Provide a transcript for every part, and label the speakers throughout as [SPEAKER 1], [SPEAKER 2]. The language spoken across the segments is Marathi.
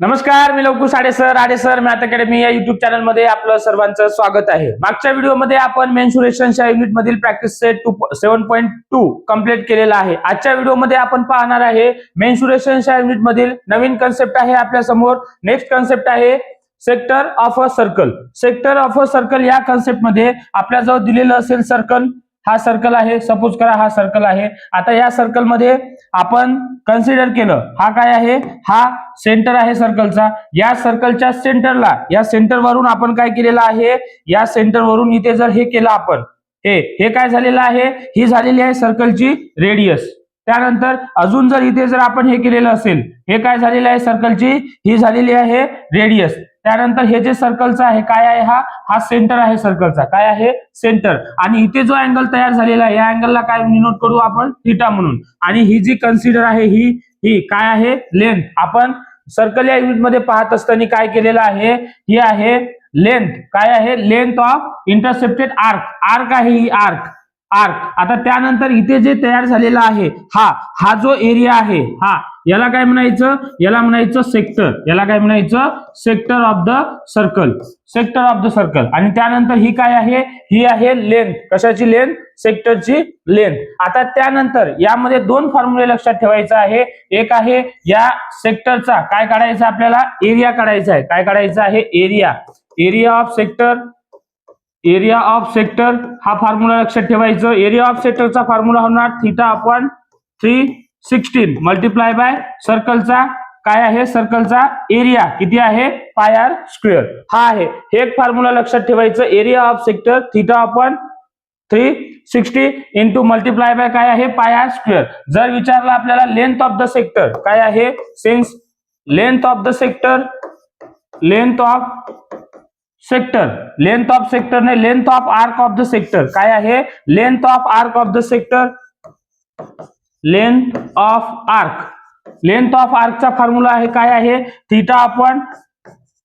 [SPEAKER 1] नमस्कार, मी लवकुश आडे सर मॅथ अकॅडमी या युट्यूब चॅनल मध्ये आपलं सर्वांचं स्वागत आहे। मागच्या व्हिडिओमध्ये आपण मेन्सुरेशनच्या युनिट मधील प्रॅक्टिस सेट 7.2 कंप्लीट केलेला आहे। आजच्या व्हिडिओमध्ये आपण पाहणार आहे मेन्सुरेशनच्या युनिट मधील नवीन कन्सेप्ट आहे आपल्या समोर। नेक्स्ट कन्सेप्ट आहे sector of a circle. Sector of a circle या कन्सेप्ट मध्ये आपल्या जवळ दिलेलं असेल सर्कल, हा सर्कल आहे, सपोज करा हा सर्कल आहे। आता या सर्कल मध्ये आपण कन्सिडर केलं हा काय आहे, हा सेंटर आहे सर्कलचा। या सर्कलच्या सेंटरला, या सेंटर वरून आपण काय केलेलं आहे, या सेंटर वरून इथे जर हे केलं आपण, हे काय झालेलं आहे, ही झालेली आहे सर्कलची रेडियस। त्यानंतर अजून जर इथे जर आपण हे केलेलं असेल, हे काय झालेलं आहे सर्कलची, ही झालेली आहे रेडियस। त्यानंतर हे जे सर्कलचा आहे काय आहे, हा सेंटर आहे सर्कलचा, काय आहे सेंटर। आणि इथे जो अँगल तयार झालेला आहे या अँगलला काय डिनोट करू आपण, थीटा म्हणून। आणि ही जी कन्सिडर आहे ही काय आहे, लेंथ। आपण सर्कल या युनिट मध्ये पाहत असताना काय केलेलं आहे, ही आहे लेंथ, काय आहे length of intercepted arc. Arc आहे ही आर्क। आता त्यानंतर इथे जे तयार झालेला आहे हा जो एरिया आहे, याला काय म्हणायचं, याला म्हणायचं सेक्टर। याला काय म्हणायचं, sector of the circle, sector of the circle. आणि त्यानंतर ही काय आहे, ही आहे लेंथ। कशाची लेंथ, सेक्टरची लेंथ। आता त्यानंतर यामध्ये दोन फॉर्म्युले लक्षात ठेवायचा आहे। एक आहे या सेक्टरचा काय काढायचा आपल्याला, एरिया काढायचा आहे। काय काढायचा आहे, area. Area of sector, area of sector हा फॉर्म्युला लक्षात ठेवायचं। एरिया ऑफ सेक्टरचा फॉर्म्युला होणार थीटा अपॉन 316 मल्टिप्लाय बाय सर्कलचा काय आहे, सर्कलचा एरिया किती आहे, पाय आर स्क्वेअर। हा आहे, हे एक फॉर्म्युला लक्षात ठेवायचं। Area of sector theta upon 360 into multiply by काय आहे, पाय आर स्क्वेअर। जर विचारलं आपल्याला लेंथ ऑफ द सेक्टर काय आहे, since length of the sector, length of sector, length of sector ने length of arc of the sector काय आहे, length of arc of the sector, length of arc. Length of आर्कचा फॉर्म्युला आहे काय आहे, थीटा अपॉन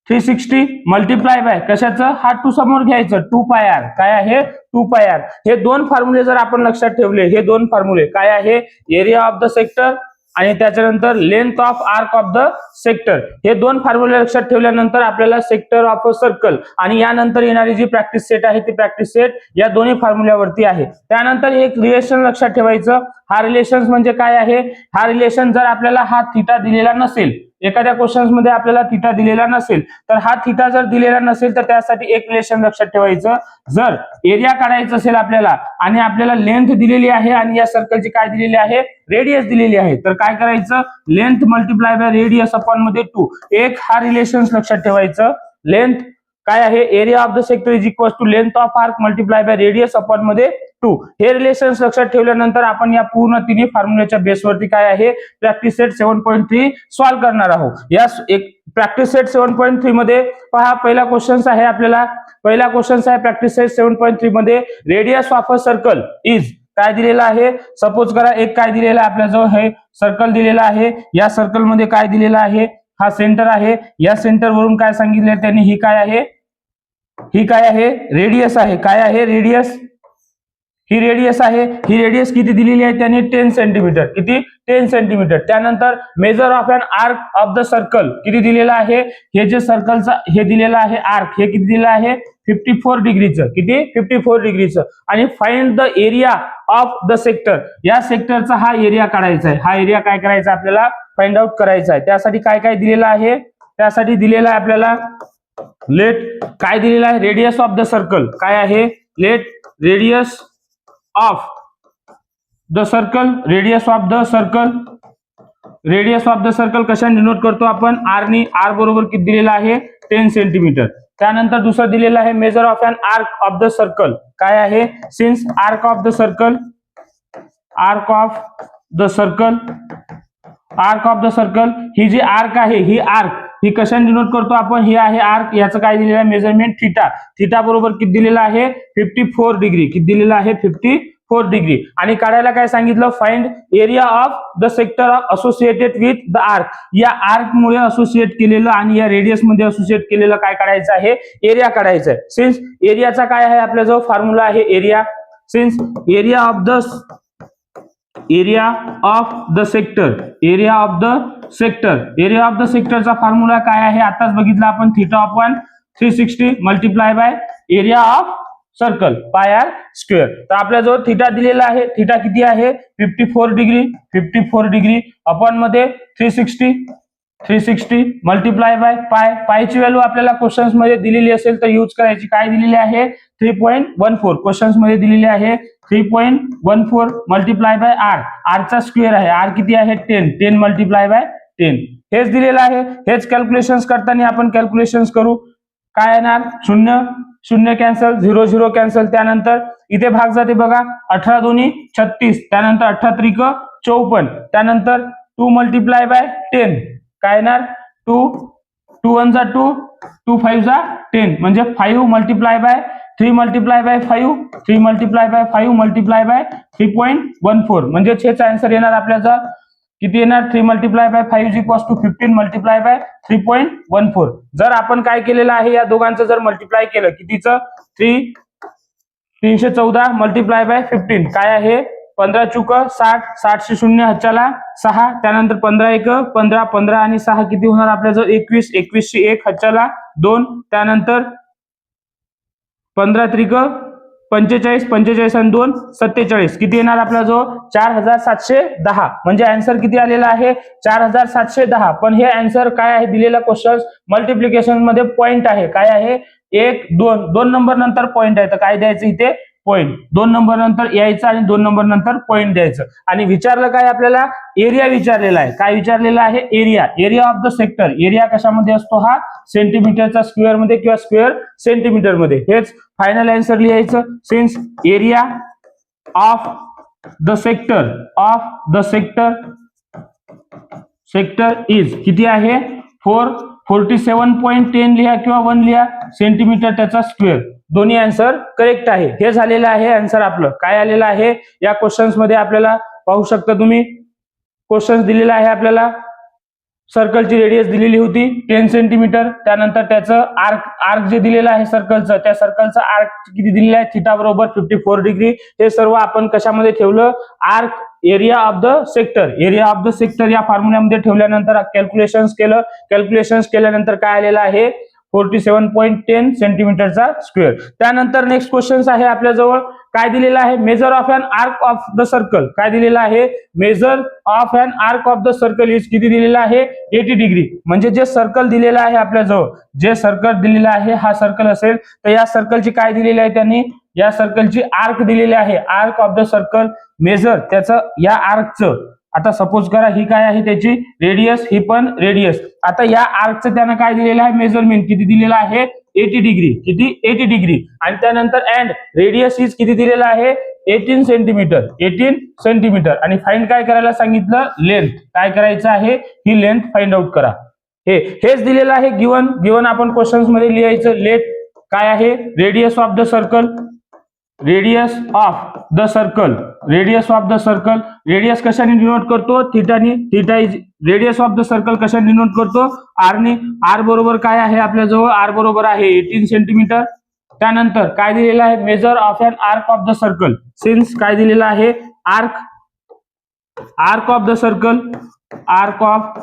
[SPEAKER 1] 360 मल्टिप्लाय बाय कशाचं, हा 2 समोर घ्यायचं, 2 पाय आर काय आहे, 2 पाय आर। हे दोन फॉर्म्युले जर आपण लक्षात ठेवले, हे दोन फॉर्म्युले काय आहे, एरिया ऑफ द सेक्टर आणि त्याच्यानंतर length of arc of the sector, हे दोन फॉर्म्युले लक्षात ठेवल्यानंतर आपल्याला सेक्टर ऑफ अ सर्कल आणि यानंतर येणारी जी प्रॅक्टिस सेट आहे ती प्रॅक्टिस सेट या दोन्ही फॉर्म्युल्यावरती आहे। त्यानंतर एक रिलेशन लक्षात ठेवायचं। हा रिलेशन म्हणजे काय आहे, हा रिलेशन जर आपल्याला हा थीटा दिलेला नसेल, एखाद्या क्वेश्चन्स मध्ये आपल्याला थीटा दिलेला नसेल, तर हा थीटा जर दिलेला नसेल तर त्यासाठी एक रिलेशन लक्षात ठेवायचं। जर एरिया काढायचं असेल आपल्याला आणि आपल्याला लेंथ दिलेली आहे आणि या सर्कलची काय दिलेली आहे, रेडियस दिलेली आहे, तर काय करायचं, length multiply by radius upon मध्ये 2, एक हा रिलेशन लक्षात ठेवायचं। लेंथ काय आहे, area of the sector is equal to length of arc multiply by radius upon मध्ये 2। हे रिलेशन लक्षात ठेवल्यानंतर आपण या पूर्ण तिन्ही फॉर्म्युल्याच्या बेसवरती काय आहे, प्रॅक्टिस सेट 7.3 सॉल्व्ह करणार आहोत। या एक प्रॅक्टिस सेट 7.3 मध्ये पहा, पहिला क्वेश्चन आहे आपल्याला, पहिला क्वेश्चन आहे प्रॅक्टिस सेट 7.3 मध्ये, radius of a circle is काय दिलेला आहे, सपोज करा एक काय दिलेला आहे आपल्याजवळ, हे सर्कल दिलेला आहे। या सर्कल मध्ये काय दिलेला आहे, हा सेंटर आहे। या सेंटर वरून काय सांगितले त्यांनी, ही काय आहे, ही काय आहे, रेडियस आहे। काय आहे, रेडियस, ही रेडियस आहे। ही रेडियस किती दिलेली आहे त्यांनी, 10 सेंटीमीटर। किती, 10 सेंटीमीटर। त्यानंतर major of an arc of the circle किती दिलेला आहे, हे जे सर्कलचा हे दिलेला आहे आर्क, हे किती दिलेलं आहे, 54 डिग्रीचं। किती, 54 डिग्रीचं। आणि find the area of the sector, या सेक्टरचा हा एरिया काढायचा आहे। हा एरिया काय करायचा आपल्याला, फाइंड आउट करायचा आहे। त्यासाठी काय काय दिलेलं आहे, त्यासाठी दिलेलं आहे आपल्याला लेट काय दिलेलं आहे, रेडियस ऑफ द सर्कल काय आहे, let radius of the circle, radius of the circle, radius of the circle कशाने डिनोट करतो आपण, आर नी। आर बरोबर किती दिलेला आहे, 10 सेंटीमीटर। त्यानंतर दुसरं दिलेलं आहे major of an arc of the circle काय आहे, since arc of the circle, arc of the circle, arc of the circle, ही जी आर्क आहे, ही आर्क ही कशाने डिनोट करतो आपण, ही आहे आर्क। याचं काय दिलेलं आहे, मेजरमेंट थीटा। थीटा बरोबर किती दिलेला आहे, 54 डिग्री। किती दिलेला आहे, 54 डिग्री। आणि काढायला काय सांगितलं, find area of the sector of associated with the arc, या आर्क मुळे असोसिएट केलेलं आणि या रेडियस मध्ये असोसिएट केलेलं काय काढायचं आहे, एरिया काढायचं आहे। सिन्स एरियाचा काय आहे आपल्याजवळ फॉर्म्युला आहे area, since area of the area of the sector, area of the sector, area of the सेक्टरचा फॉर्म्युला काय आहे आताच बघितला आपण, theta upon 360 multiply by area of circle pi R square. तर आपल्याजवळ थीटा दिलेला आहे, थीटा किती आहे 54 डिग्री, 54 डिग्री अपॉन मध्ये 360 मल्टिप्लाय बाय पाय, पायची व्हॅल्यू आपल्याला क्वेश्चन्स मध्ये दिलेली असेल तर यूज करायची, काय दिलेली आहे 3.14, क्वेश्चन्स मध्ये दिलेली आहे 3.14 मल्टिप्लाय बाय आर, आरचा स्क्वेअर आहे, आर किती आहे 10 मल्टिप्लाय बाय 10, हेच दिलेलं आहे. हेच कॅल्क्युलेशन्स करताना आपण कॅल्क्युलेशन्स करू, काय येणार 0 0 कॅन्सल, 0 0 कॅन्सल, त्यानंतर इथे भाग जाते बघा, 18 दोन्ही 36, त्यानंतर 18 त्रिक 54, त्यानंतर 2 मल्टिप्लाय बाय 10 काय येणार 2 1 जा 2, 2 5 जा 10, म्हणजे 5 multiply by 3 multiply by 5, 3 multiply by 5 multiply by 3.14, म्हणजे हेच आन्सर येणार आपल्याचा, किती येणार 3 multiply by 5 is equals to 15 multiply by 3.14. जर आपण काय केलेलं आहे या दोघांचं जर मल्टिप्लाय केलं कितीचं 314 मल्टिप्लाय बाय 15 काय आहे 15 चुक 60, 60 0 हच्चाला 6, त्यानंतर 15 1 15, 15 आणि 6 किती होणार आपल्याजवळ 21, 21 ची 1 हच्चाला 2, त्यानंतर 15 त्रिक 45, 45 आणि 2 47, किती येणार आपल्याजवळ 4710, म्हणजे आन्सर किती आलेला आहे 4710. पण हे आन्सर काय आहे दिलेला क्वेश्चन मल्टिप्लिकेशन मध्ये पॉइंट आहे, काय आहे 1 2, 2 नंबर नंतर पॉइंट आहे, तर काय द्यायचं इथे पॉइंट, 2 नंबर नंतर यायचं आणि 2 नंबर नंतर पॉइंट द्यायचं. आणि विचारलं काय आपल्याला एरिया विचारलेला आहे, काय विचारलेला आहे area, area of the sector, area कशामध्ये असतो हा सेंटीमीटरचा स्क्वेअर मध्ये किंवा स्क्वेअर सेंटीमीटर मध्ये, हेच फायनल आन्सर लिहायचं. Since area of the sector, of the sector, sector is किती आहे 47.10 लिहा किंवा 1 लिहा सेंटीमीटर त्याचा स्क्वेअर, दोन्ही आन्सर करेक्ट आहे. हे झालेलं आहे आन्सर आपलं, काय आलेलं आहे या क्वेश्चन्स मध्ये आपल्याला पाहू शकता तुम्ही, क्वेश्चन्स दिलेला आहे आपल्याला, सर्कलची रेडियस दिलेली होती 10 सेंटीमीटर, त्यानंतर त्याचं आर्क जे दिलेलं आहे सर्कलचं, त्या सर्कलचं आर्क किती दिलेलं आहे थीटा बरोबर 54 डिग्री. हे सर्व आपण कशामध्ये ठेवलं arc area of the sector, area of the sector या फॉर्म्युल्यामध्ये ठेवल्यानंतर कॅल्क्युलेशन्स केलं, कॅल्क्युलेशन्स केल्यानंतर काय आलेलं आहे 47.10 सेंटीमीटरचा स्क्वेअर. त्यानंतर नेक्स्ट क्वेश्चन आहे आपल्याजवळ, काय दिलेलं आहे major of an arc of the circle, काय दिलेलं आहे major of an arc of the circle is किती दिलेला आहे 80 डिग्री, म्हणजे जे सर्कल दिलेलं आहे आपल्याजवळ, जे सर्कल दिलेलं आहे हा सर्कल असेल तर या सर्कलची काय दिलेली आहे त्यांनी, या सर्कलची आर्क दिलेली आहे, arc of the circle major त्याचं या आर्कचं, आता सपोज करा ही काय आहे त्याची रेडियस, ही पण रेडियस, आता या आर्कचं त्यानं काय दिलेलं आहे मेजरमेंट किती दिलेलं आहे 80 डिग्री, किती 80 डिग्री, आणि त्यानंतर अँड रेडियस इज किती दिलेला आहे 18 सेंटीमीटर, 18 सेंटीमीटर, आणि फाइंड काय करायला सांगितलं लेंथ, काय करायचं आहे ही लेंथ फाइंड आउट करा. हेच दिलेलं आहे गिवन आपण क्वेश्चन्स मध्ये लिहायचं, लेट काय आहे radius of the circle, radius of the circle, radius of the circle, radius कशाने डिनोट करतो थीटाने, theta is radius of the circle कशाने डिनोट करतो आरने, आर बरोबर काय आहे आपल्याजवळ आर बरोबर आहे 18 सेंटीमीटर. त्यानंतर काय दिलेलं आहे major of an arc of the circle, since काय दिलेलं आहे arc, arc of the circle, arc of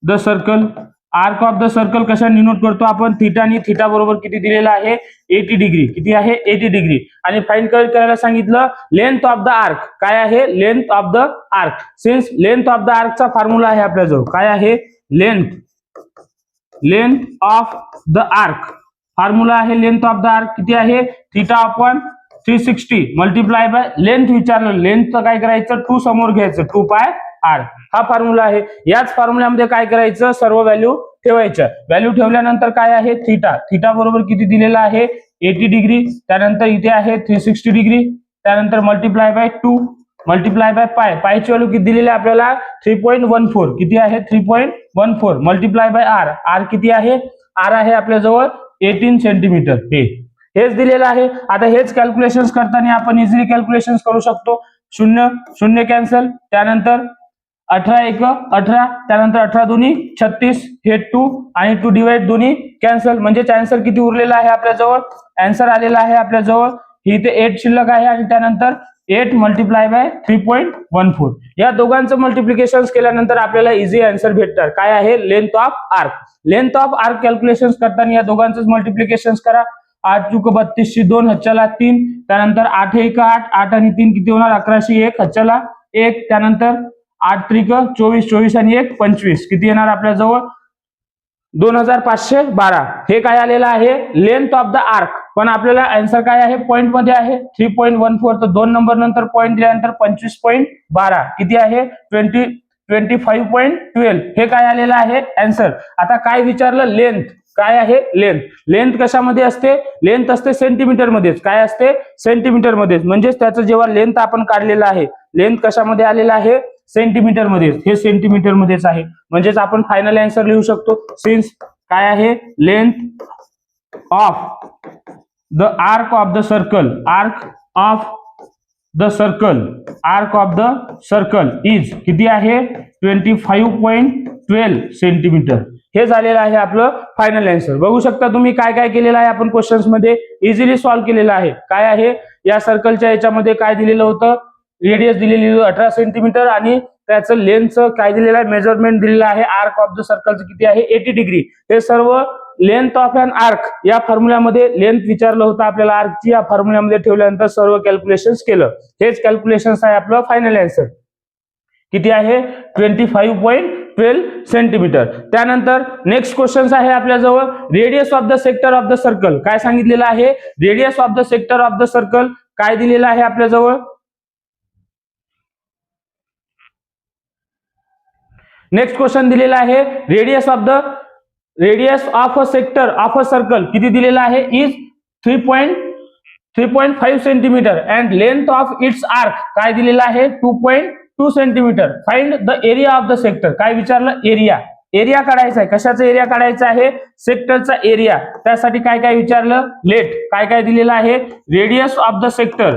[SPEAKER 1] the circle, arc of the circle कशा डिनोट करतो आपण थीटानी, थीटा बरोबर किती दिलेला आहे 80 डिग्री, किती आहे 80 डिग्री, आणि फाइंड करायला सांगितलं लेंथ ऑफ द आर्क, काय आहे length of the arc, since length of the आर्कचा फॉर्म्युला आहे आपल्याजवळ, काय आहे length, length of the arc, formula आहे लेंथ ऑफ द आर्क किती आहे theta upon 360 multiply by length विचारलं, लेंथचं काय करायचं 2 समोर घ्यायचं 2 पाय आर, हा फॉर्म्युला आहे. याच फॉर्म्युल्यामध्ये काय करायचं सर्व व्हॅल्यू ठेवायच्या, व्हॅल्यू ठेवल्यानंतर काय आहे थीटा, थीटा बरोबर किती दिलेला आहे 80 डिग्री, त्यानंतर इथे आहे 360 डिग्री, त्यानंतर मल्टिप्लाय बाय 2 मल्टिप्लाय बाय पाय, पायची व्हॅल्यू किती दिलेली आहे आपल्याला 3.14, किती आहे 3.14 मल्टिप्लाय बाय आर, आर किती आहे आर आहे आपल्याजवळ 18 सेंटीमीटर, हेच दिलेलं आहे. आता हेच कॅल्क्युलेशन्स करताना आपण इझिली कॅल्क्युलेशन्स करू शकतो, 0 0 कॅन्सल, त्यानंतर 18 1 18, त्यानंतर 18 दोन्ही 36, हे 2 आणि 2 डिवाइड दोन्ही कॅन्सल, म्हणजे आन्सर किती उरलेला आहे आपल्याजवळ, आन्सर आलेला आहे आपल्याजवळ इथे 8 शिल्लक आहे, आणि त्यानंतर 8 मल्टिप्लाय बाय 3.14. या दोघांचं मल्टिप्लिकेशन केल्यानंतर आपल्याला इझी आन्सर भेटणार. काय आहे? Length of arc. Length of arc calculation करताना या दोघांचं मल्टिप्लिकेशन करा. 8 चुक 32 2 हच्च्याला 3, त्यानंतर 8 1 8, 8 आणि 3 किती होणार? 11 1 हच्च्याला 1, त्यानंतर 8 3 24, 24 आणि 1 25, किती येणार आपल्या जवळ? 2512. हे काय आलेलं आहे? Length of the arc. पण आपल्याला आन्सर काय आहे? पॉइंट मध्ये आहे 3.14. तर 2 नंबर नंतर पॉइंट दिल्यानंतर 25.12 किती आहे? 25.12. हे काय आलेलं आहे? आन्सर. आता काय विचारलं? लेंथ. काय आहे? लेंथ. लेंथ कशामध्ये असते? लेंथ असते सेंटीमीटर मध्येच. काय असते? सेंटीमीटर मध्येच. म्हणजेच त्याचं जेव्हा लेंथ आपण काढलेलं आहे, लेंथ कशामध्ये आलेलं आहे? सेंटीमीटर मध्ये. हे सेंटीमीटर मध्येच आहे. म्हणजेच आपण फायनल आन्सर लिहू शकतो. सिन्स काय आहे? Length of the arc of the circle, arc of the circle, arc of the circle is किती आहे? 25.12 सेंटीमीटर. हे झालेलं आहे आपलं फायनल आन्सर. बघू शकता तुम्ही काय काय केलेलं आहे आपण क्वेश्चन्स मध्ये. इझिली सॉल्व्ह केलेलं आहे. काय आहे? या सर्कलच्या याच्यामध्ये काय दिलेलं होतं? रेडियस दिलेली 18 सेंटीमीटर आणि त्याचं लेंथचं काय दिलेलं आहे? मेजरमेंट दिलेलं आहे. आर्क ऑफ द सर्कलचं किती आहे? 80 डिग्री. हे सर्व लेंथ ऑफ अन आर्क या फॉर्म्युल्यामध्ये लेंथ विचारलं होतं आपल्याला आर्कची. या फॉर्म्युल्यामध्ये ठेवल्यानंतर सर्व कॅल्क्युलेशन्स केलं. हेच कॅल्क्युलेशन्स आहे आपलं फायनल आन्सर. किती आहे? 25.12 सेंटीमीटर. त्यानंतर नेक्स्ट क्वेश्चन आहे आपल्याजवळ radius of the sector of the circle. काय सांगितलेलं आहे? Radius of the sector of the circle काय दिलेलं आहे आपल्याजवळ? नेक्स्ट क्वेश्चन दिलेला आहे radius of a sector of a circle किती दिलेला आहे? Is 3.5 centimetre and length of its arc काय दिलेला आहे? 2.2 centimetre. Find the area of the sector. काय विचारलं? एरिया. एरिया काढायचा आहे. कशाचा एरिया काढायचा आहे? सेक्टरचा एरिया. त्यासाठी काय काय विचारलं? लेट. काय काय दिलेलं आहे? Radius of the sector,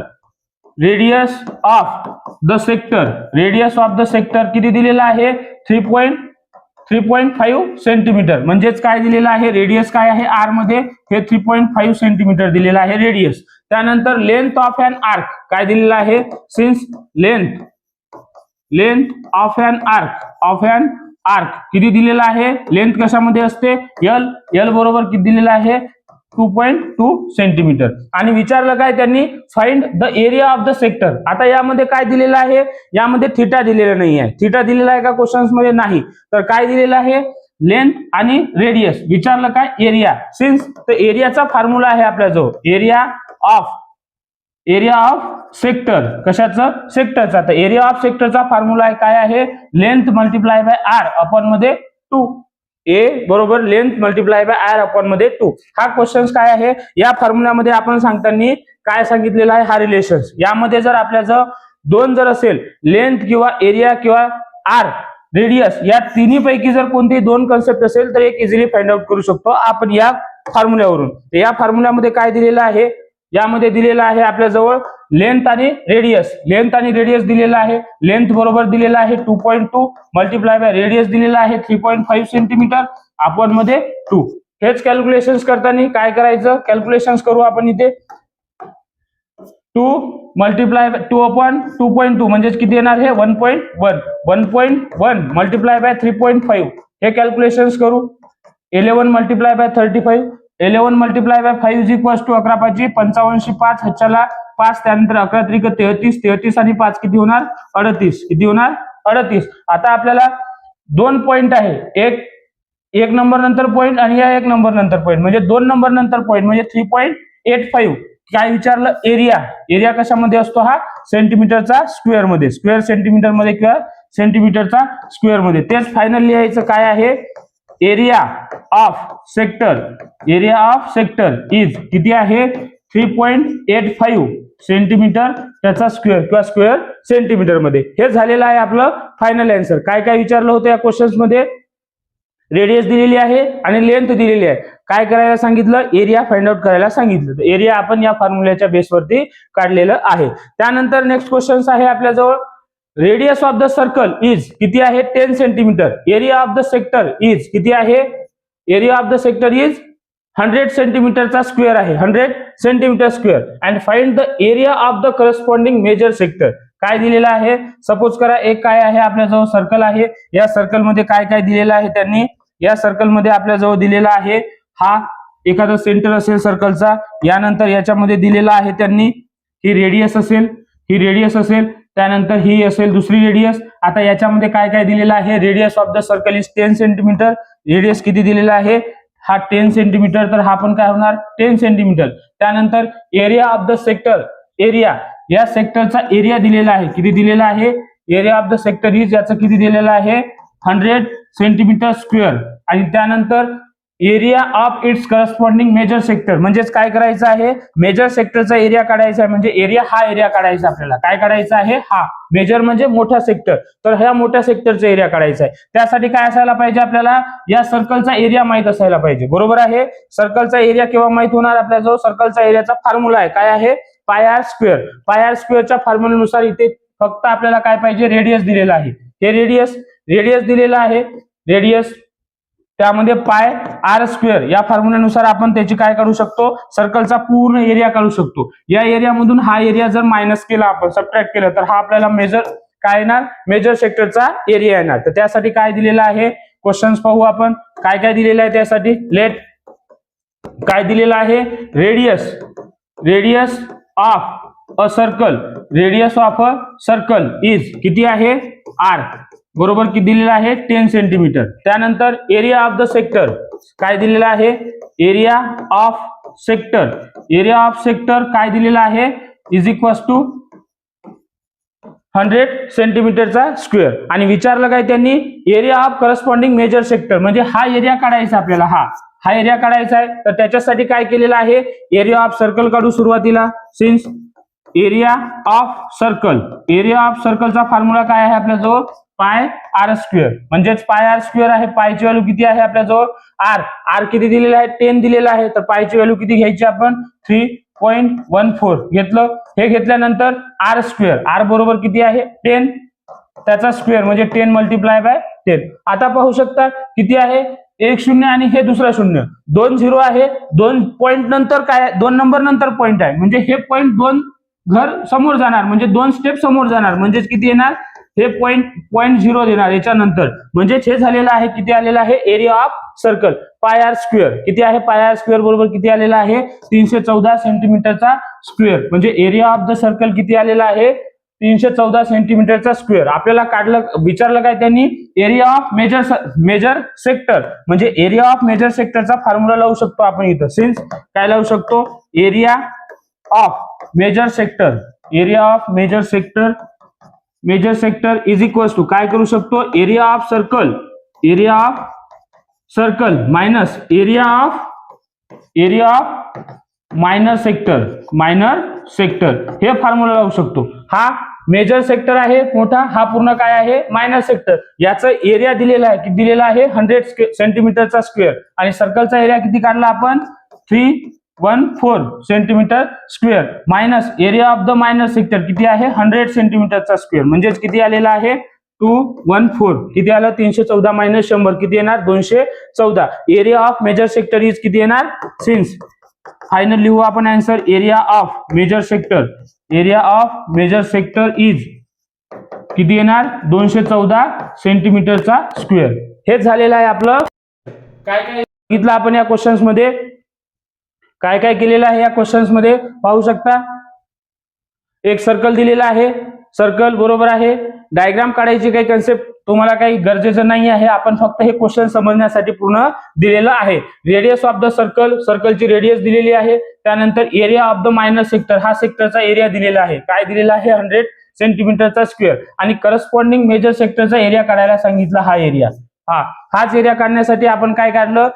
[SPEAKER 1] radius of the sector, radius of the sector किती दिलेला आहे? 3.5 सेंटीमीटर. म्हणजेच काय दिलेलं आहे? रेडियस काय आहे? आर मध्ये हे 3.5 सेंटीमीटर दिलेलं आहे रेडियस. त्यानंतर लेंथ ऑफ एन आर्क काय दिलेलं आहे? Since length of an arc किती दिलेला आहे? लेंथ कशामध्ये असते? एल बरोबर किती दिलेला आहे? 2.2 सेंटीमीटर. आणि विचारलं काय त्यांनी? Find the area of the sector. आता यामध्ये काय दिलेलं आहे? यामध्ये थिटा दिलेला नाही आहे. थिटा दिलेला आहे का क्वेश्चन्स मध्ये? नाही. तर काय दिलेलं आहे? लेंथ आणि रेडियस. विचारलं काय? एरिया. सिन्स तर एरियाचा फॉर्म्युला आहे आपल्याजवळ. Area of sector. कशाचं? सेक्टरचा. तर एरिया ऑफ सेक्टरचा फॉर्म्युला आहे काय आहे? Length multiply by R upon मध्ये 2. ए बरोबर length multiply by R upon मध्ये 2. हा क्वेश्चन काय आहे? या फॉर्म्युल्यामध्ये आपण सांगताना काय सांगितलेलं आहे? हा रिलेशन्स. यामध्ये जर आपल्याजवळ दोन जर असेल, लेंथ किंवा एरिया किंवा आर रेडियस, या तिन्ही पैकी जर कोणतेही दोन कन्सेप्ट असेल तर एक इझिली फाइंड आउट करू शकतो आपण या फॉर्म्युल्यावरून. या फॉर्म्युल्यामध्ये काय दिलेलं आहे? यामध्ये दिलेलं आहे आपल्याजवळ लेंथ आणि रेडियस. लेंथ आणि रेडियस दिलेला आहे. लेंथ बरोबर दिलेला आहे 2.2 मल्टिप्लाय बाय रेडियस दिलेला आहे 3.5 सेंटीमीटर अपॉन मध्ये 2. हेच कॅल्क्युलेशन्स करताना काय करायचं? कॅल्क्युलेशन्स करू आपण इथे. 2 मल्टिप्लाय 2 अपॉन 2.2 म्हणजे किती येणार? हे 1.1. 1.1 मल्टिप्लाय बाय 3.5 हे कॅल्क्युलेशन्स करू. 11 multiply by 35. 11 multiply by 5 is equals to 11 5 55 5 हच्च्याला 5, त्यानंतर 11 त्रिक 33. 33 आणि 5 किती होणार? 38. किती होणार? 38. आता आपल्याला दोन पॉइंट आहे. एक नंबर नंतर पॉइंट आणि या 1 नंबर नंतर पॉइंट म्हणजे 2 नंबर नंतर पॉइंट म्हणजे 3.85. काय विचारलं? एरिया. एरिया कशामध्ये असतो? हा सेंटीमीटरचा स्क्वेअर मध्ये. स्क्वेअर सेंटीमीटर मध्ये किंवा सेंटीमीटरचा स्क्वेअर मध्ये. तेच फायनल लिहायचं काय आहे? एरिया ऑफ सेक्टर इज किती आहे? 3.85 सेंटीमीटर त्याचा स्क्वेअर किंवा स्क्वेअर सेंटीमीटर मध्ये. हे झालेलं आहे आपलं फायनल आन्सर. काय काय विचारलं होतं या क्वेश्चन्स मध्ये? रेडियस दिलेली आहे आणि लेंथ दिलेली आहे. काय करायला सांगितलं? एरिया फाइंड आउट करायला सांगितलं. एरिया आपण या फॉर्म्युल्याच्या बेसवरती काढलेलं आहे. त्यानंतर नेक्स्ट क्वेश्चन आहे आपल्याजवळ radius of the circle is किती आहे? 10 centimetre. Area of the sector is किती आहे? Area of the sector is 100 सेंटीमीटरचा स्क्वेअर आहे, 100 centimetre square. And find the area of the corresponding major sector. काय दिलेलं आहे, सपोज करा एक काय आहे आपल्याजवळ सर्कल आहे. या सर्कल मध्ये काय काय दिलेलं आहे त्यांनी, या सर्कल मध्ये आपल्याजवळ दिलेला आहे हा एखादा सेंटर असेल सर्कलचा. यानंतर याच्यामध्ये दिलेला आहे त्यांनी ही रेडियस असेल, ही रेडियस असेल, त्यानंतर ही असेल दुसरी रेडियस. आता याच्यामध्ये काय काय दिलेलं आहे, radius of the circle is 10 centimetre. Radius किती दिलेला आहे, हा 10 सेंटीमीटर, तर हा पण काय होणार 10 सेंटीमीटर. त्यानंतर area of the sector, area या सेक्टरचा एरिया दिलेला आहे, किती दिलेला आहे, area of the sector is याचं किती दिलेलं आहे 100 सेंटीमीटर स्क्वेअर. आणि त्यानंतर area of its corresponding major sector, म्हणजेच काय करायचं आहे, मेजर सेक्टरचा एरिया काढायचा आहे. म्हणजे एरिया हा एरिया काढायचा आपल्याला, काय काढायचा आहे, हा मेजर म्हणजे मोठा सेक्टर, तर ह्या मोठ्या सेक्टरचा एरिया काढायचा आहे. त्यासाठी काय असायला पाहिजे, आपल्याला या सर्कलचा एरिया माहित असायला पाहिजे. बरोबर आहे. सर्कलचा एरिया केव्हा माहित होणार, आपल्याजवळ सर्कलचा एरियाचा फॉर्म्युला आहे, काय आहे, pi R square. Pi r स्क्वेअरच्या फॉर्म्युल्यानुसार इथे फक्त आपल्याला काय पाहिजे, रेडियस दिलेला आहे. हे रेडियस दिलेला आहे, रेडियस त्यामध्ये पाय आर स्क्वेअर या फॉर्म्युल्यानुसार आपण त्याची काय काढू शकतो, सर्कलचा पूर्ण एरिया काढू शकतो. या एरियामधून हा एरिया जर मायनस केला, आपण सबट्रॅक्ट केलं, तर हा आपल्याला मेजर काय येणार, मेजर सेक्टरचा एरिया येणार. तर त्यासाठी काय दिलेला आहे, क्वेश्चन्स पाहू आपण काय काय दिलेलं आहे. त्यासाठी लेट काय दिलेलं आहे, radius of a circle, radius of a circle is किती आहे, आर. बरोबर, किती दिलेला आहे 10 सेंटीमीटर. त्यानंतर एरिया ऑफ द सेक्टर काय दिलेला आहे, area of sector, area of sector काय दिलेला आहे, इज इक्वल्स टू 100 सेंटीमीटरचा स्क्वेअर. आणि विचारलं काय त्यांनी, area of corresponding major sector, म्हणजे हा एरिया काढायचा आपल्याला, हा एरिया काढायचा आहे. तर त्याच्यासाठी काय केलेलं आहे, एरिया ऑफ सर्कल काढू सुरुवातीला. Since area of circle, area of सर्कलचा फॉर्म्युला काय आहे आपल्याजवळ, पाय आर स्क्वेअर. म्हणजेच पाय आर स्क्वेअर आहे, पायची व्हॅल्यू किती आहे आपल्याजवळ, आर किती दिलेला आहे, 10 दिलेला आहे. तर पायची व्हॅल्यू किती घ्यायची आपण, 3.14 घेतलं. हे घेतल्यानंतर आर स्क्वेअर, आर बरोबर किती आहे 10, त्याचा स्क्वेअर म्हणजे 10 मल्टिप्लाय बाय 10. आता पाहू शकता किती आहे, एक शून्य आणि हे दुसरा शून्य, 2 झिरो आहे, 2 पॉईंट नंतर काय, 2 नंबर नंतर पॉईंट आहे. म्हणजे हे पॉईंट 2 घर समोर जाणार, म्हणजे 2 स्टेप समोर जाणार. म्हणजेच किती येणार, हे पॉईंट 0 देणार याच्यानंतर. म्हणजेच हे झालेलं आहे, किती आलेलं आहे, area of circle pi R square. किती आहे, पाय आर स्क्वेअर बरोबर किती आलेला आहे, 314 सेंटीमीटरचा स्क्वेअर. म्हणजे एरिया ऑफ द सर्कल किती आलेला आहे, 314 सेंटीमीटरचा स्क्वेअर. आपल्याला काढलं, विचारलं काय त्यांनी, एरिया ऑफ मेजर सेक्टर. म्हणजे एरिया ऑफ मेजर सेक्टरचा फॉर्म्युला लावू शकतो आपण इथं. सिन्स काय लावू शकतो, area of major sector, area of major sector is equals to काय करू शकतो, area of circle minus area of minor sector, हे फॉर्म्युला लावू शकतो. हा मेजर सेक्टर आहे मोठा, हा पूर्ण काय आहे मायनर सेक्टर. याचा एरिया दिलेला आहे, किती दिलेला आहे 100 सेंटीमीटरचा स्क्वेअर. आणि सर्कलचा एरिया किती काढला आपण, 314 centimetre square minus area of the minor sector किती आहे 100 सेंटीमीटरचा स्क्वेअर. म्हणजेच किती आलेला आहे 214, किती आलं 314 मायनस 100 किती येणार 214. Area of major sector is किती येणार, सिन्स फायनल लिहू आपण answer, area of major sector is किती येणार 214 सेंटीमीटरचा स्क्वेअर. हेच झालेलं आहे आपलं. काय काय बघितलं आपण या क्वेश्चन्स मध्ये, काय काय केलेलं आहे या क्वेश्चन्स मध्ये पाहू शकता. एक सर्कल दिलेला आहे, सर्कल बरोबर आहे. डायग्राम काढायची काही कन्सेप्ट तुम्हाला काही गरजेचं नाही आहे, आपण फक्त हे क्वेश्चन समजण्यासाठी पूर्ण दिलेलं आहे. रेडियस ऑफ द सर्कल, सर्कलची रेडियस दिलेली आहे. त्यानंतर area of the minor sector, हा सेक्टरचा एरिया दिलेला आहे, काय दिलेला आहे 100 सेंटीमीटरचा स्क्वेअर. आणि करस्पॉन्डिंग मेजर सेक्टरचा एरिया काढायला सांगितला, हा एरिया. हाच एरिया काढण्यासाठी आपण काय काढलं,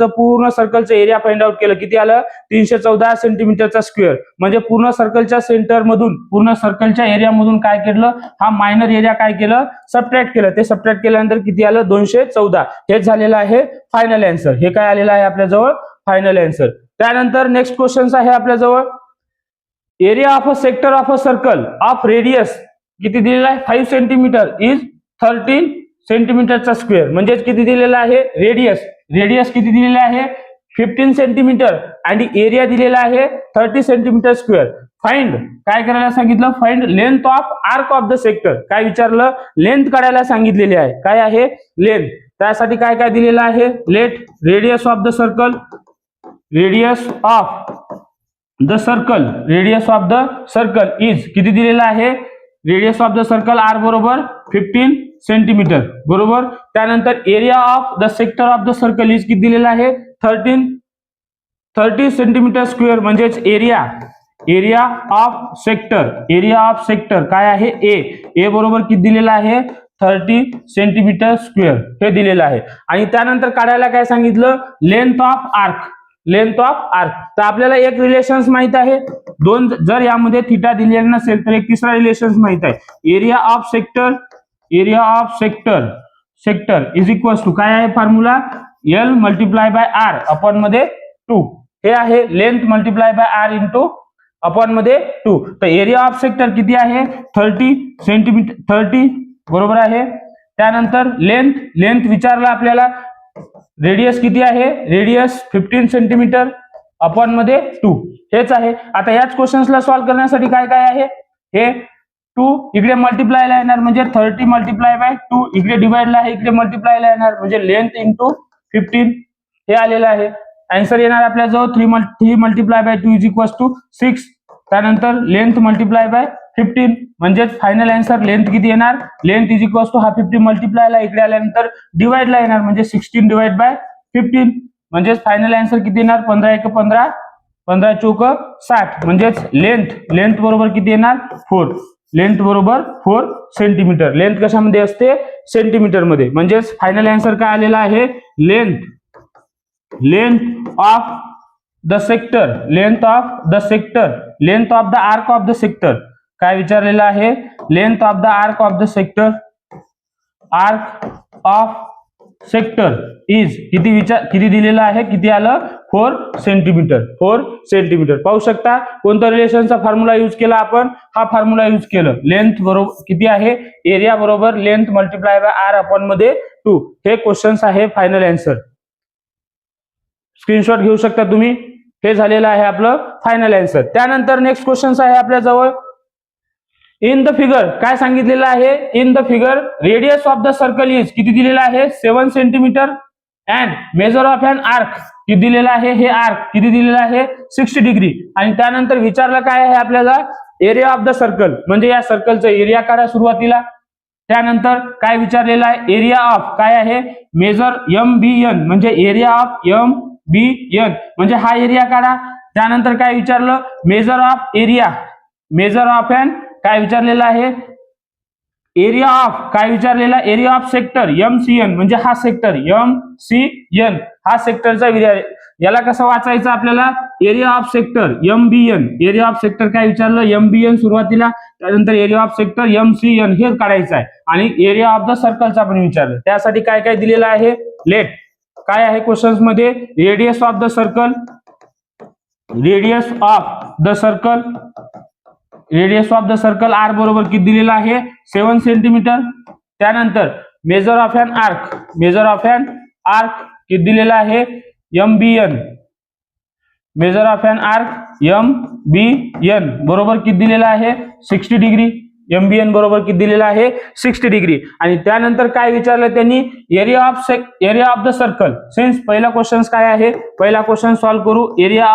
[SPEAKER 1] पूर्ण सर्कलचं एरिया फाइंड आउट केलं. किती आलं 314 सेंटीमीटरचा स्क्वेअर. म्हणजे पूर्ण सर्कलच्या सेंटर मधून, पूर्ण सर्कलच्या एरिया मधून काय केलं, हा मायनर एरिया काय केलं, सबट्रॅक्ट केलं. ते सबट्रॅक्ट केल्यानंतर किती आलं 214. हेच झालेलं आहे फायनल आन्सर. हे काय आलेलं आहे आपल्याजवळ फायनल आन्सर. त्यानंतर नेक्स्ट क्वेश्चन आहे आपल्याजवळ, area of a sector of a circle of radius किती दिलेला आहे 5 सेंटीमीटर इज 13 सेंटीमीटरचा स्क्वेअर. म्हणजेच किती दिलेला आहे रेडियस किती दिलेला आहे 15 सेंटीमीटर आणि एरिया दिलेला आहे 30 सेंटीमीटर स्क्वेअर. फाइंड काय करायला सांगितलं, find length of arc of the sector. काय विचारलं, लेंथ काढायला सांगितलेली आहे. काय आहे, लेंथ. त्यासाठी काय काय दिलेलं आहे, let radius of the circle, radius of the circle, radius of the circle is किती दिलेलं आहे, radius of the circle R बरोबर 15 सेंटीमीटर बरोबर. त्यानंतर area of the sector of the circle is किती दिलेला आहे 30 सेंटीमीटर स्क्वेअर म्हणजेच area of sector, area of sector काय आहे ए बरोबर किती दिलेला आहे 30 सेंटीमीटर स्क्वेअर हे दिलेलं आहे. आणि त्यानंतर काढायला काय सांगितलं, length of arc, length of arc. तर आपल्याला एक रिलेशन्स माहित आहे, दोन जर यामध्ये थिटा दिलेला नसेल तर एक तिसरा रिलेशन्स माहित आहे, area of sector is equal to काय आहे formula, L multiply by R upon मध्ये 2. हे आहे length multiply by R into upon मध्ये 2. तर एरिया ऑफ सेक्टर किती आहे 30 सेंटीमीटर, 30 बरोबर आहे. त्यानंतर लेंथ विचारला आपल्याला, रेडियस किती आहे, रेडियस 15 सेंटीमीटर अपॉन मध्ये 2 हेच आहे. आता याच क्वेश्चन्सला सॉल्व्ह करण्यासाठी काय काय आहे, हे 2 इकडे मल्टिप्लायला येणार म्हणजे 30 मल्टिप्लाय बाय 2, इकडे डिवाइडला आहे इकडे मल्टिप्लायला येणार म्हणजे लेंथ इंटू 15 हे आलेलं आहे. आन्सर येणार आपल्या जवळ 3 multiply by 2 is equal to 6. त्यानंतर लेंथ मल्टिप्लाय बाय 15 म्हणजे फायनल आन्सर लेंथ किती येणार, लेंथ इज इक्वल टू हा 50 मल्टिप्लायला इकडे आल्यानंतर डिवाइडला येणार म्हणजे 16 डिवाइड बाय 15 म्हणजे फायनल आन्सर किती येणार 15 1 15 15 चौक 60 म्हणजेच लेंथ बरोबर किती येणार 4, लेंथ बरोबर 4 सेंटीमीटर. लेंथ कशामध्ये असते, सेंटीमीटर मध्ये. म्हणजेच फायनल आन्सर काय आलेला आहे, length of the sector, length of the arc of the sector काय विचारलेलं आहे, length of the arc of the sector, arc of sector is किती दिलेलं आहे, किती आलं 4 सेंटीमीटर. पाहू शकता कोणत्या रिलेशनचा फॉर्म्युला यूज केला आपण, हा फॉर्म्युला यूज केलं. लेंथ बरोबर किती आहे, एरिया बरोबर length multiply by R upon मध्ये 2. हे क्वेश्चन्स आहे फायनल आन्सर. स्क्रीनशॉट घेऊ शकता तुम्ही. हे झालेलं आहे आपलं फायनल आन्सर. त्यानंतर नेक्स्ट क्वेश्चन आहे आपल्या जवळ, इन द फिगर काय सांगितलेलं आहे, in the figure radius of the circle is किती दिलेला आहे 7 centimetre and major of an arc किती दिलेला आहे, हे आर्क किती दिलेला आहे 60 डिग्री. आणि त्यानंतर विचारलं काय आहे आपल्याला, एरिया ऑफ द सर्कल म्हणजे या सर्कलचा एरिया काढा सुरुवातीला. त्यानंतर काय विचारलेलं आहे, एरिया ऑफ काय आहे मेजर MBN म्हणजे एरिया ऑफ MBN म्हणजे हा एरिया काढा. त्यानंतर काय विचारलं, major of area, major of N काय विचारलेलं आहे, एरिया ऑफ काय विचारलेला, एरिया ऑफ सेक्टर MCN म्हणजे हा सेक्टर MCN हा सेक्टरचा एरिया. याला कसं वाचायचं आपल्याला, area of sector MBN, area of sector काय विचारलं MBN सुरुवातीला, त्यानंतर एरिया ऑफ सेक्टर MCN हे काढायचं आहे. आणि एरिया ऑफ द सर्कलचा पण विचारलं, त्यासाठी काय काय दिलेलं आहे, लेट काय आहे क्वेश्चन्स मध्ये, radius of the circle, radius of the circle R बरोबर किती दिलेला आहे 7 सेंटीमीटर. त्यानंतर मेजर ऑफ एन आर्क, किती दिलेला आहे MBN, major of an arc MBN बरोबर किती दिलेला आहे 60 डिग्री, MBN बरोबर किती दिलेला आहे 60 डिग्री. आणि त्यानंतर काय विचारलं त्यांनी, area of the circle. Since पहिला क्वेश्चन काय आहे, पहिला क्वेश्चन सॉल्व्ह करू. एरिया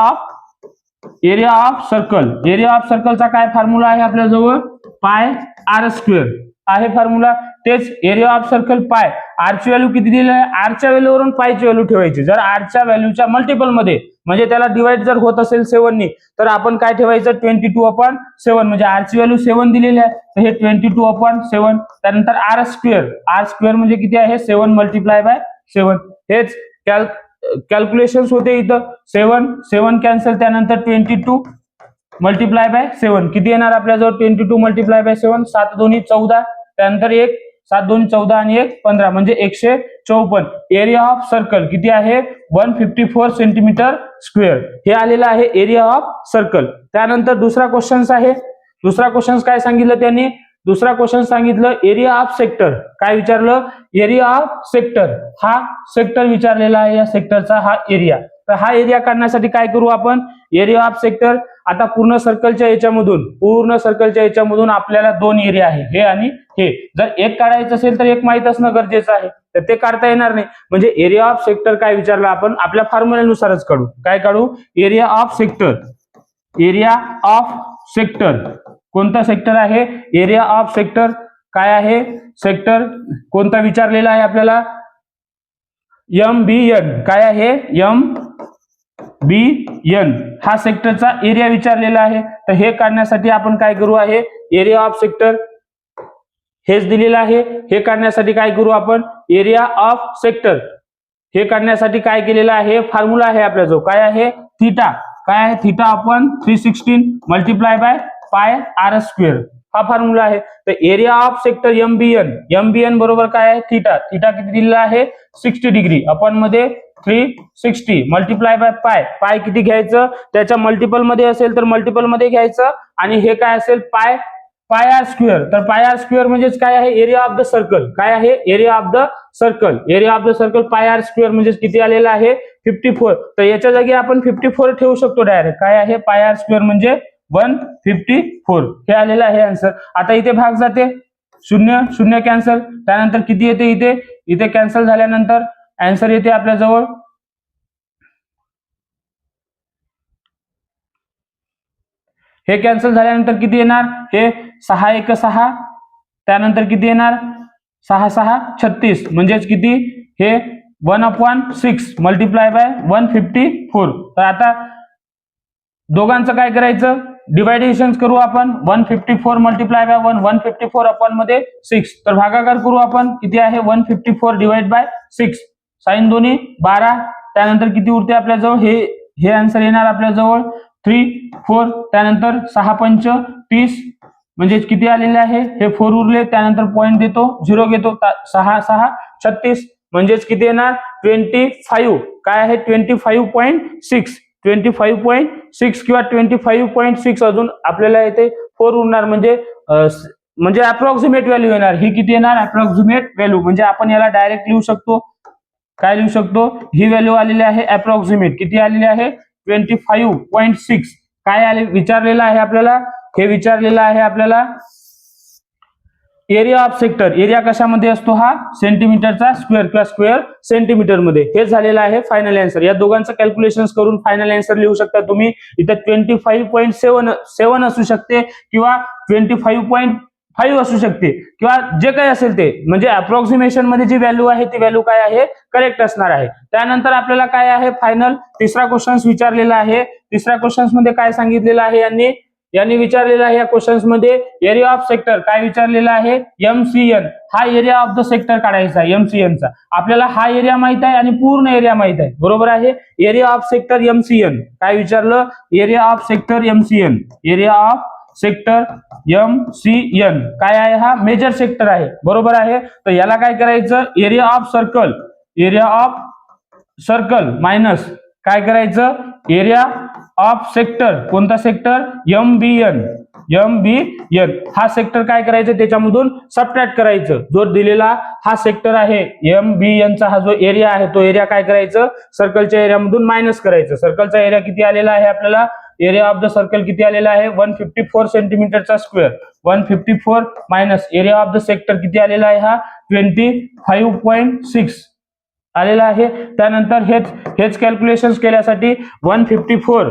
[SPEAKER 1] ऑफ सर्कलचा काय फॉर्म्युला आहे आपल्या जवळ, पाय आर स्क्वेअर आहे फॉर्म्युला. तेच एरिया ऑफ सर्कल पाय, आरची व्हॅल्यू किती दिली आहे, आरच्या व्हॅल्यूवरून पायची व्हॅल्यू ठेवायची. जर आरच्या व्हॅल्यूच्या मल्टिपल मध्ये म्हणजे त्याला डिवाइड जर होत असेल 7 नी तर आपण काय ठेवायचं 22/7 म्हणजे आरची व्हॅल्यू 7 दिलेली आहे तर हे 22/7. त्यानंतर आर स्क्वेअर म्हणजे किती आहे 7 मल्टिप्लाय बाय 7. हेच कॅल्क्युलेशन्स होते इथं. 7 कॅन्सल, त्यानंतर 22 मल्टिप्लाय बाय 7 किती येणार आपल्याजवळ 22 मल्टिप्लाय बाय 7, 7 दोन्ही 14, त्यानंतर 1 7 दोन्ही 14 आणि 1 15 म्हणजे 154. एरिया ऑफ सर्कल किती आहे 154 सेंटीमीटर स्क्वेअर हे आलेलं आहे एरिया ऑफ सर्कल. त्यानंतर दुसरा क्वेश्चन आहे, दुसरा क्वेश्चन काय सांगितलं त्यांनी, दुसरा क्वेश्चन सांगितलं एरिया ऑफ सेक्टर. काय विचारलं, एरिया ऑफ सेक्टर, हा सेक्टर विचारलेला आहे, या सेक्टरचा हा एरिया. तर हा एरिया काढण्यासाठी काय करू आपण, एरिया ऑफ सेक्टर. आता पूर्ण सर्कलच्या याच्यामधून आपल्याला दोन एरिया आहे, हे आणि हे. जर एक काढायचं असेल तर एक माहित असणं गरजेचं आहे, तर ते काढता येणार नाही. म्हणजे एरिया ऑफ सेक्टर काय विचारलं आपण, आपल्या फॉर्म्युल्यानुसारच काढू. काय काढू, area of sector. Area of sector कोणता सेक्टर आहे, एरिया ऑफ सेक्टर काय आहे, सेक्टर कोणता विचारलेला आहे आपल्याला, MBN. काय आहे, MBN हा सेक्टरचा एरिया विचारलेला आहे. तर हे काढण्यासाठी आपण काय करू आहे, एरिया ऑफ सेक्टर हेच दिलेलं आहे. हे काढण्यासाठी काय करू आपण, एरिया ऑफ सेक्टर. हे काढण्यासाठी काय केलेलं आहे, फॉर्म्युला आहे आपल्याजवळ. काय आहे, थीटा. काय आहे, theta upon 316 multiply by pi R square. हा फॉर्म्युला आहे. तर एरिया ऑफ सेक्टर MBN बरोबर काय आहे, थीटा. थीटा किती दिलेला आहे, 60 डिग्री अपॉन मध्ये 360 मल्टिप्लाय बाय पाय किती घ्यायचं, त्याच्या मल्टिपल मध्ये असेल तर मल्टिपल मध्ये घ्यायचं, आणि हे काय असेल, पाय आर स्क्वेअर. तर पाय आर स्क्वेअर म्हणजेच काय आहे, एरिया ऑफ द सर्कल. काय आहे, area of the circle. Area of the circle pi R square म्हणजे किती आलेला आहे, 54. तर याच्या जागी आपण 54 ठेवू शकतो डायरेक्ट. काय आहे, पाय आर स्क्वेअर म्हणजे 154. हे आलेलं आहे आन्सर. आता इथे भाग जाते, 0 कॅन्सल. त्यानंतर किती येते, इथे कॅन्सल झाल्यानंतर आन्सर येते आपल्या जवळ हे कॅन्सल झाल्यानंतर किती येणार, हे 6 1 6. त्यानंतर किती येणार, 6 6 36 म्हणजेच किती, हे 1/6 मल्टिप्लाय बाय 154. तर आता दोघांचं काय करायचं, डिवायडेशन करू आपण. 154 मल्टिप्लाय बाय 154 अपॉन मध्ये 6. तर भागाकार करू आपण, किती आहे, 154 डिवाइड बाय 6. साइन दोन्ही 12. त्यानंतर किती उरते आपल्या जवळ, हे आन्सर येणार आपल्या जवळ 3 4. त्यानंतर 6 5 30 म्हणजे किती आलेले आहे, हे 4 उरले. त्यानंतर पॉईंट देतो, 0 घेतो, 6 6 36 म्हणजेच किती येणार, 25. काय आहे, 25.6. 25.6 किंवा 25.6 अजून आपल्याला इथे 4 उरणार, म्हणजे अप्रॉक्सिमेट व्हॅल्यू येणार. ही किती येणार, अप्रॉक्सिमेट व्हॅल्यू. म्हणजे आपण याला डायरेक्ट लिहू शकतो. काय लिहू शकतो, ही व्हॅल्यू आलेली आहे अप्रॉक्सिमेट. किती आलेली आहे, 25.6. काय आले विचारलेलं आहे आपल्याला, हे विचारलेलं आहे आपल्याला एरिया ऑफ सेक्टर. एरिया कशामध्ये असतो, हा सेंटीमीटरचा स्क्वेअर किंवा स्क्वेअर सेंटीमीटर मध्ये. हे झालेलं आहे फायनल आन्सर. या दोघांचं कॅल्क्युलेशन करून फायनल आन्सर लिहू शकता तुम्ही. इथं 25.7 असू शकते किंवा 25.5 असू शकते किंवा जे काही असेल ते, म्हणजे अप्रॉक्सिमेशन मध्ये जी व्हॅल्यू आहे ती व्हॅल्यू काय आहे, करेक्ट असणार आहे. त्यानंतर आपल्याला काय आहे, फायनल तिसरा क्वेश्चन विचारलेला आहे. तिसऱ्या क्वेश्चन मध्ये काय सांगितलेलं आहे, यांनी विचारलेला आहे या क्वेश्चन्स मध्ये, एरिया ऑफ सेक्टर काय विचारलेला आहे, MCN. हा एरिया ऑफ द सेक्टर काढायचा आहे MCN चा. आपल्याला हा एरिया माहित आहे आणि पूर्ण एरिया माहित आहे, बरोबर आहे. एरिया ऑफ सेक्टर MCN काय विचारलं, area of sector MCN. Area of sector MCN काय आहे, हा मेजर सेक्टर आहे, बरोबर आहे. तर याला काय करायचं, एरिया ऑफ सर्कल मायनस काय करायचं, एरिया ऑफ सेक्टर. कोणता सेक्टर, MBN. हा सेक्टर काय करायचं, त्याच्यामधून सबट्रॅक्ट करायचं. जो दिलेला हा सेक्टर आहे MBN चा, हा जो एरिया आहे तो एरिया काय करायचं, सर्कलच्या एरियामधून मायनस करायचं. सर्कलचा एरिया किती आलेला आहे आपल्याला, एरिया ऑफ द सर्कल किती आलेला आहे, 154 सेंटीमीटरचा square. 154 minus area of the sector किती आलेला आहे, हा 25.6 आलेला आहे. त्यानंतर हेच कॅल्क्युलेशन केल्यासाठी 154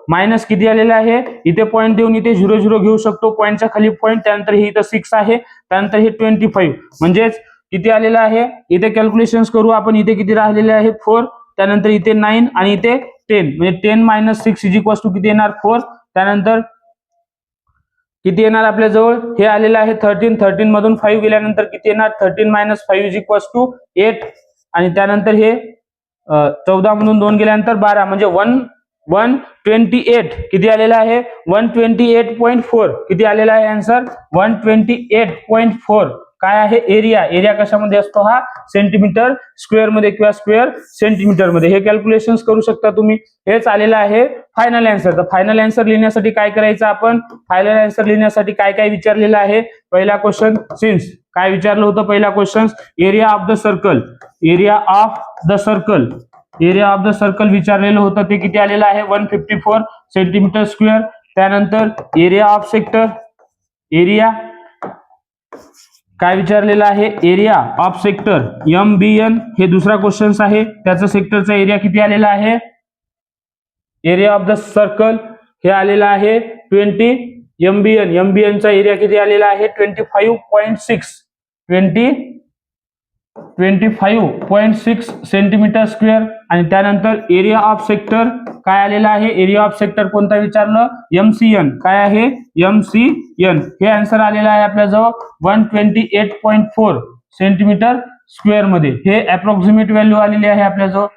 [SPEAKER 1] मायनस किती आलेला आहे, इथे पॉईंट देऊन इथे 0 0 घेऊ शकतो, पॉईंटच्या खाली पॉईंट. त्यानंतर हे इथं 6 आहे, त्यानंतर हे 25 म्हणजेच किती आलेलं आहे, इथे कॅल्क्युलेशन करू आपण. इथे किती राहिलेले आहे, 4. त्यानंतर इथे 9 आणि इथे 10 म्हणजे 10 - 6 किती येणार, 4. त्यानंतर किती येणार आपल्या जवळ, हे आलेलं आहे 13. 13 मधून 5 गेल्यानंतर किती येणार, 13 - 5 8. आणि त्यानंतर हे 14 मधून 2 गेल्यानंतर 12 म्हणजे 128 किती आलेला आहे, 128.4 किती आलेला आहे आन्सर, 128.4. काय आहे, एरिया कशामध्ये असतो, हा सेंटीमीटर स्क्वेअर मध्ये किंवा स्क्वेअर सेंटीमीटर मध्ये. हे कॅल्क्युलेशन करू शकता तुम्ही. हेच आलेलं आहे फायनल आन्सर. तर फायनल आन्सर लिहिण्यासाठी काय करायचं आपण, फायनल आन्सर लिहिण्यासाठी काय काय विचारलेलं आहे. पहिला क्वेश्चन सिन्स काय विचारलं होतं, पहिला question area of the circle. Area of the circle area of the circle विचारलेलं होतं ते किती आलेलं आहे 154 सेंटीमीटर स्क्वेअर. त्यानंतर एरिया ऑफ सेक्टर, एरिया काय विचारलेलं आहे, एरिया ऑफ सेक्टर MBN हे दुसरा क्वेश्चन आहे. त्याचं सेक्टरचा एरिया किती आलेला आहे, एरिया ऑफ द सर्कल हे आलेला आहे 20 MBN. MBN चा एरिया किती आलेला आहे 25.6 सेंटीमीटर स्क्वेअर. आणि त्यानंतर एरिया ऑफ सेक्टर काय आलेला आहे, एरिया ऑफ सेक्टर कोणता विचारलं, MCN. काय आहे MCN, हे आन्सर आलेला आहे आपल्याजवळ 128.4 सेंटीमीटर स्क्वेअर मध्ये. हे अप्रॉक्सिमेट व्हॅल्यू आलेली आहे आपल्याजवळ.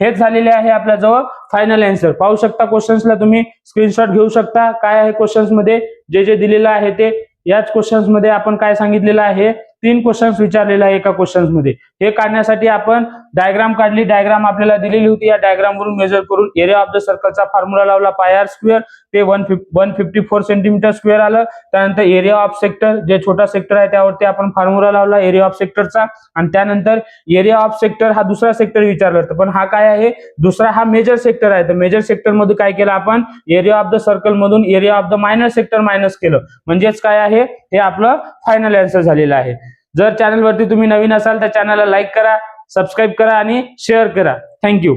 [SPEAKER 1] हेच झालेले आहे आपल्याजवळ फायनल आन्सर. पाहू शकता क्वेश्चन्सला तुम्ही स्क्रीनशॉट घेऊ शकता. काय आहे क्वेश्चन्स मध्ये जे दिलेलं आहे ते. याच क्वेश्चन्स मध्ये आपण काय सांगितलेलं आहे, 3 क्वेश्चन्स विचारलेले आहे एका क्वेश्चन्स मध्ये. हे काढण्यासाठी आपण डायग्राम काढली. डायग्राम आपल्याला दिलेली होती. या डायग्राम वरून मेजर करून एरिया ऑफ द सर्कलचा फॉर्म्युला लावला πr स्क्वेअर, ते 154 सेंटीमीटर स्क्वेअर आलं. त्यानंतर एरिया ऑफ सेक्टर, जे छोटा सेक्टर आहे त्यावरती आपण फॉर्म्युला लावला एरिया ऑफ सेक्टरचा. आणि त्यानंतर एरिया ऑफ सेक्टर हा दुसरा सेक्टर विचारला होता, पण हा काय आहे दुसरा, हा मेजर सेक्टर आहे. तर मेजर सेक्टर मध्ये काय केलं आपण, एरिया ऑफ द सर्कल मधून area of the minor sector minus केलं. म्हणजेच काय आहे, हे आपलं फायनल आन्सर झालेलं आहे. जर चॅनलवरती तुम्ही नवीन असाल तर चॅनलला लाईक करा, सबस्क्राईब करा आणि शेअर करा. थँक्यू.